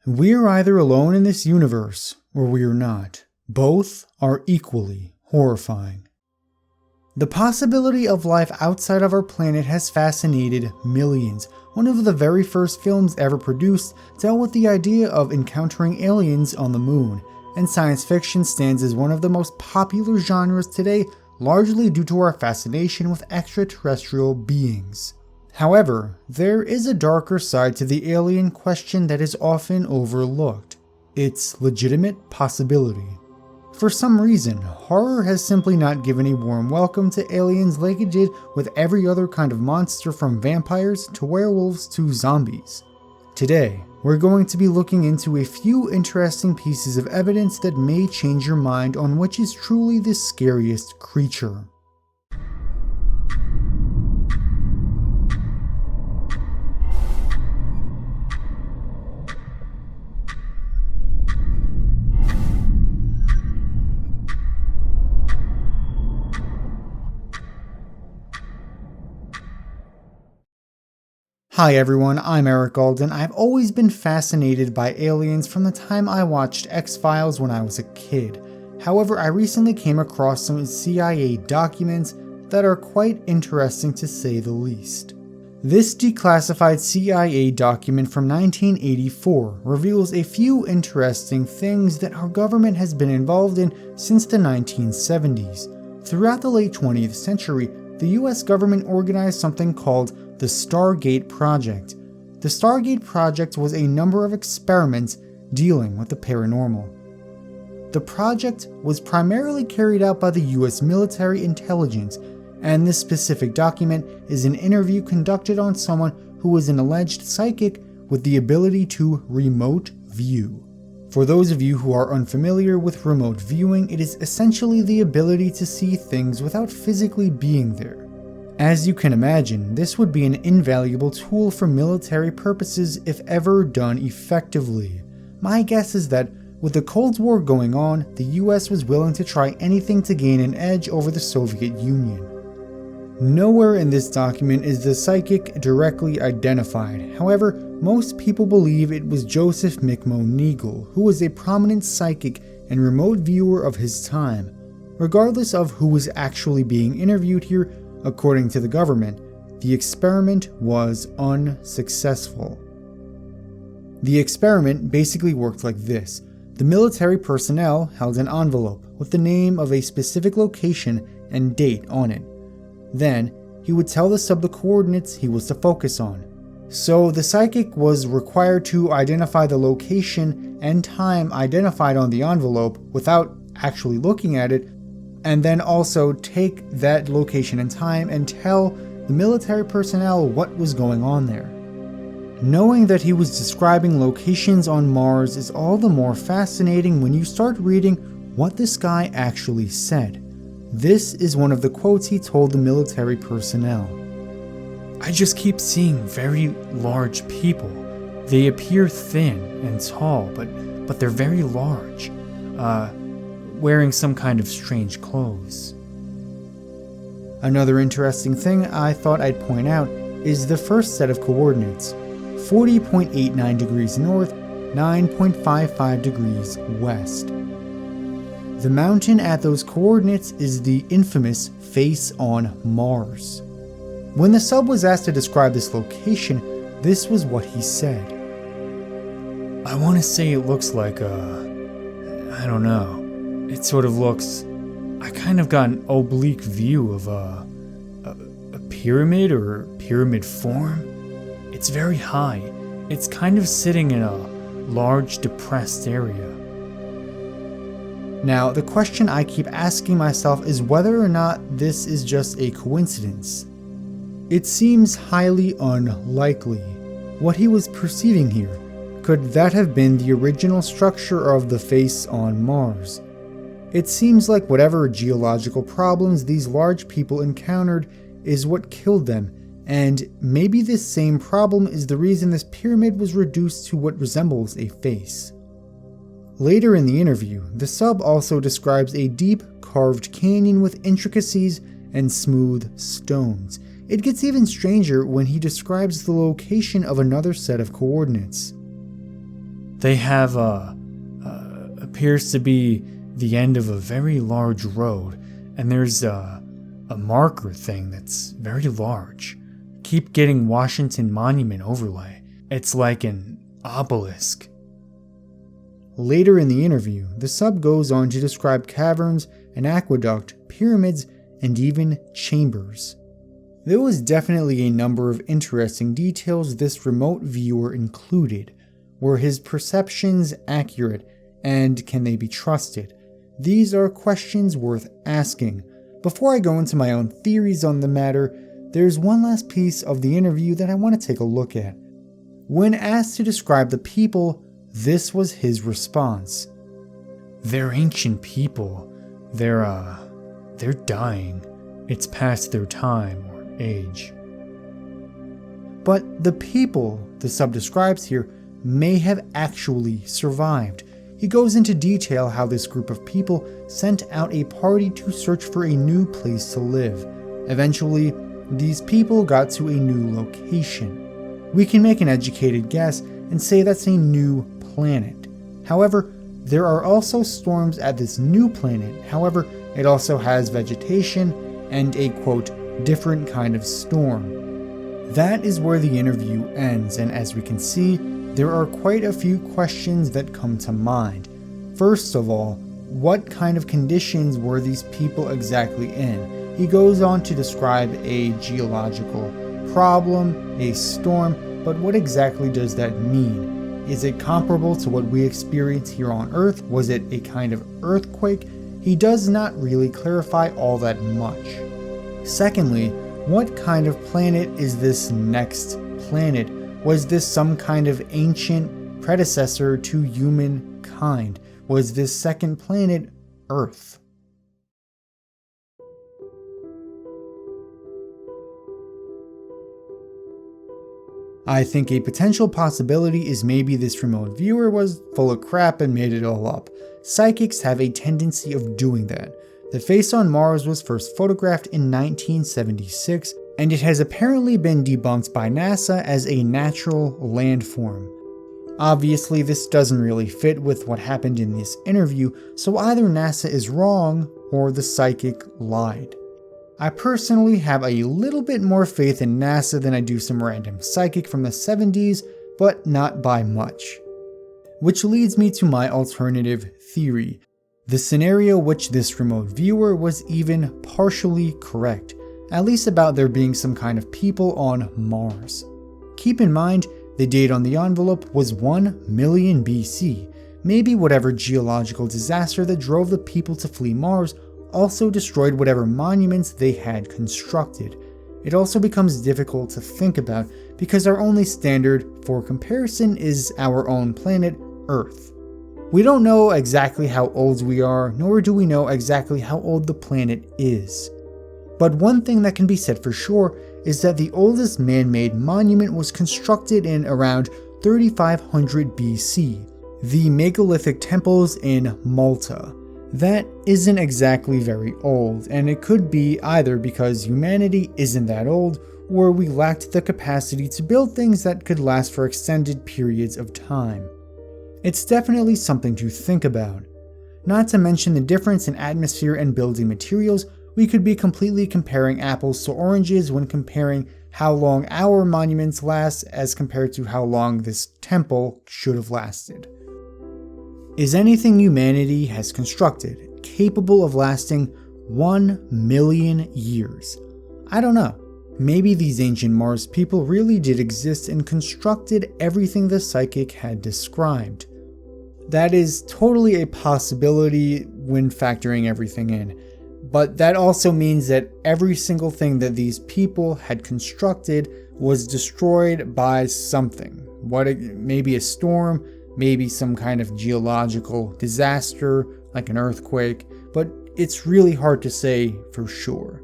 We're either alone in this universe, or we're not. Both are equally horrifying. The possibility of life outside of our planet has fascinated millions. One of the very first films ever produced dealt with the idea of encountering aliens on the moon, and science fiction stands as one of the most popular genres today, largely due to our fascination with extraterrestrial beings. However, there is a darker side to the alien question that is often overlooked: its legitimate possibility. For some reason, horror has simply not given a warm welcome to aliens like it did with every other kind of monster, from vampires to werewolves to zombies. Today, we're going to be looking into a few interesting pieces of evidence that may change your mind on which is truly the scariest creature. Hi everyone, I'm Eric Alden. I've always been fascinated by aliens from the time I watched X-Files when I was a kid. However, I recently came across some CIA documents that are quite interesting to say the least. This declassified CIA document from 1984 reveals a few interesting things that our government has been involved in since the 1970s. Throughout the late 20th century, the US government organized something called the Stargate Project. The Stargate Project was a number of experiments dealing with the paranormal. The project was primarily carried out by the US military intelligence, and this specific document is an interview conducted on someone who was an alleged psychic with the ability to remote view. For those of you who are unfamiliar with remote viewing, it is essentially the ability to see things without physically being there. As you can imagine, this would be an invaluable tool for military purposes if ever done effectively. My guess is that with the Cold War going on, the US was willing to try anything to gain an edge over the Soviet Union. Nowhere in this document is the psychic directly identified. However, most people believe it was Joseph Mikmo Nagel, who was a prominent psychic and remote viewer of his time. Regardless of who was actually being interviewed here, according to the government, the experiment was unsuccessful. The experiment basically worked like this. The military personnel held an envelope with the name of a specific location and date on it. Then, he would tell the sub the coordinates he was to focus on. So the psychic was required to identify the location and time identified on the envelope without actually looking at it, and then also take that location and time and tell the military personnel what was going on there. Knowing that he was describing locations on Mars is all the more fascinating when you start reading what this guy actually said. This is one of the quotes he told the military personnel. "I just keep seeing very large people. They appear thin and tall, but they're very large. Wearing some kind of strange clothes." Another interesting thing I thought I'd point out is the first set of coordinates: 40.89 degrees north, 9.55 degrees west. The mountain at those coordinates is the infamous Face on Mars. When the sub was asked to describe this location, this was what he said. "I want to say it looks like I don't know. It sort of looks, I kind of got an oblique view of a pyramid or pyramid form. It's very high. It's kind of sitting in a large depressed area." Now, the question I keep asking myself is whether or not this is just a coincidence. It seems highly unlikely. What he was perceiving here, could that have been the original structure of the face on Mars? It seems like whatever geological problems these large people encountered is what killed them, and maybe this same problem is the reason this pyramid was reduced to what resembles a face. Later in the interview, the sub also describes a deep, carved canyon with intricacies and smooth stones. It gets even stranger when he describes the location of another set of coordinates. They have appears to be the end of a very large road, and there's a marker thing that's very large. Keep getting Washington Monument overlay. It's like an obelisk. Later in the interview, the sub goes on to describe caverns, an aqueduct, pyramids, and even chambers. There was definitely a number of interesting details this remote viewer included. Were his perceptions accurate, and can they be trusted? These are questions worth asking. Before I go into my own theories on the matter, there's one last piece of the interview that I want to take a look at. When asked to describe the people, this was his response. They're ancient people. They're dying. It's past their time or age. But the people the sub describes here may have actually survived. He goes into detail how this group of people sent out a party to search for a new place to live. Eventually, these people got to a new location. We can make an educated guess and say that's a new planet. However, there are also storms at this new planet. However, it also has vegetation and a quote, different kind of storm. That is where the interview ends, and as we can see, there are quite a few questions that come to mind. First of all, what kind of conditions were these people exactly in? He goes on to describe a geological problem, a storm, but what exactly does that mean? Is it comparable to what we experience here on Earth? Was it a kind of earthquake? He does not really clarify all that much. Secondly, what kind of planet is this next planet? Was this some kind of ancient predecessor to humankind? Was this second planet Earth? I think a potential possibility is maybe this remote viewer was full of crap and made it all up. Psychics have a tendency of doing that. The face on Mars was first photographed in 1976, and it has apparently been debunked by NASA as a natural landform. Obviously, this doesn't really fit with what happened in this interview, so either NASA is wrong or the psychic lied. I personally have a little bit more faith in NASA than I do some random psychic from the 70s, but not by much. Which leads me to my alternative theory. The scenario which this remote viewer was even partially correct, at least about there being some kind of people on Mars. Keep in mind, the date on the envelope was 1 million BC. Maybe whatever geological disaster that drove the people to flee Mars also destroyed whatever monuments they had constructed. It also becomes difficult to think about because our only standard for comparison is our own planet, Earth. We don't know exactly how old we are, nor do we know exactly how old the planet is. But one thing that can be said for sure is that the oldest man-made monument was constructed in around 3500 BC, the megalithic temples in Malta. That isn't exactly very old, and it could be either because humanity isn't that old, or we lacked the capacity to build things that could last for extended periods of time. It's definitely something to think about. Not to mention the difference in atmosphere and building materials, we could be completely comparing apples to oranges when comparing how long our monuments last as compared to how long this temple should have lasted. Is anything humanity has constructed capable of lasting 1 million years? I don't know. Maybe these ancient Mars people really did exist and constructed everything the psychic had described. That is totally a possibility when factoring everything in. But that also means that every single thing that these people had constructed was destroyed by something. Maybe a storm, maybe some kind of geological disaster, like an earthquake, but it's really hard to say for sure.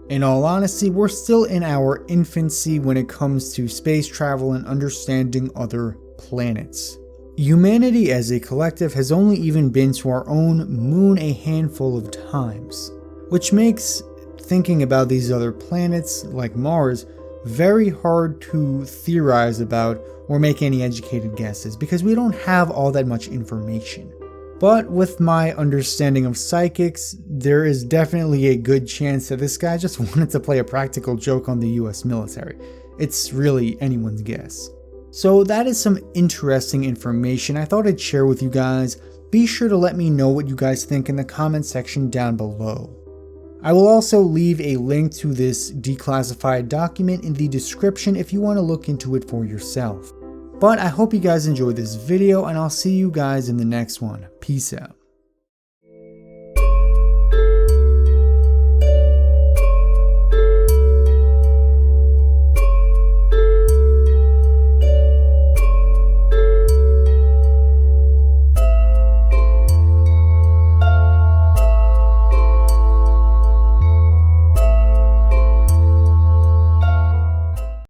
In all honesty, we're still in our infancy when it comes to space travel and understanding other planets. Humanity as a collective has only even been to our own moon a handful of times, which makes thinking about these other planets like Mars very hard to theorize about or make any educated guesses because we don't have all that much information. But with my understanding of psychics, there is definitely a good chance that this guy just wanted to play a practical joke on the US military. It's really anyone's guess. So that is some interesting information I thought I'd share with you guys. Be sure to let me know what you guys think in the comment section down below. I will also leave a link to this declassified document in the description if you want to look into it for yourself. But I hope you guys enjoyed this video, and I'll see you guys in the next one. Peace out.